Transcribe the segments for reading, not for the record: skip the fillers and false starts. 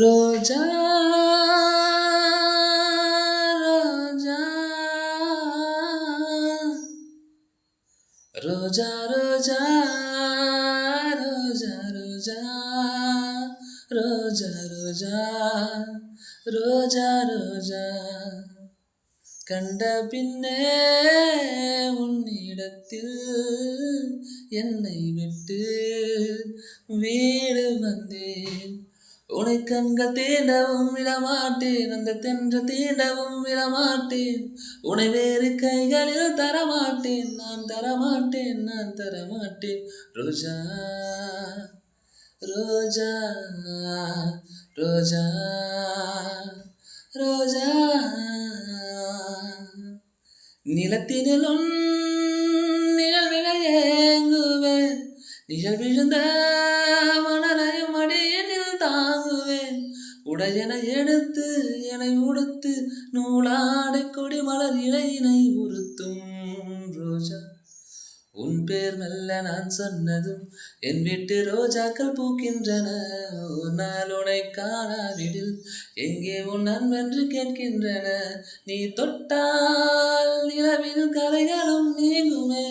ரோஜா ரோஜா ரோஜா ரோஜா ரோஜா ரோஜா ரோஜா ரோஜா ரோஜா ரோஜா கண்ட பின்னே உன்னிடத்தில் என்னை விட்டு வீடு வந்தேன். உனை கண்கள் தீண்டவும் விடமாட்டேன், அந்த தென்று தீண்டவும் விடமாட்டேன். உனை வேறு கைகளில் தரமாட்டேன், நான் தரமாட்டேன், நான் தரமாட்டேன். ரோஜா ரோஜா ரோஜா ரோஜா நிலத்தினில் உன் நிழல் விழ ஏங்குவேன், நிழல் விழுந்த மணலையும் அடியினில் தாங்குவேன். உடையனை எடுத்து என்னை உடுத்து நூலாடை கொடி மலர் இலையினை உறுத்தும். ரோஜா உன் பேர் மெல்ல நான் சொன்னதும் என் வீட்டு ரோஜாக்கள் பூக்கின்றன. ஒரு நாள் உனை காணாவிடில் எங்கே உன் அன்பென்று கேட்கின்றன. நீ தொட்டால் நிலவின் கரைகளும் நீங்குமே,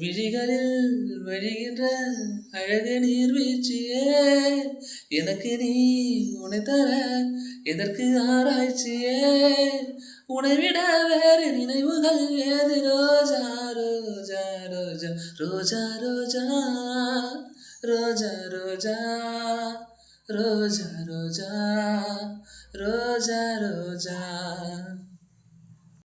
விழிகளில் வழிகின்ற அழகு நீர்வீழ்ச்சியே. எனக்கு நீ உனை தர எதற்கு ஆராய்ச்சியே, உனை விட வேறு நினைவுகள் ஏது. ரோஜா ரோஜா ரோஜா ரோஜா ரோஜா ரோஜா ரோஜா ரோஜா ரோஜா ரோஜா ரோஜா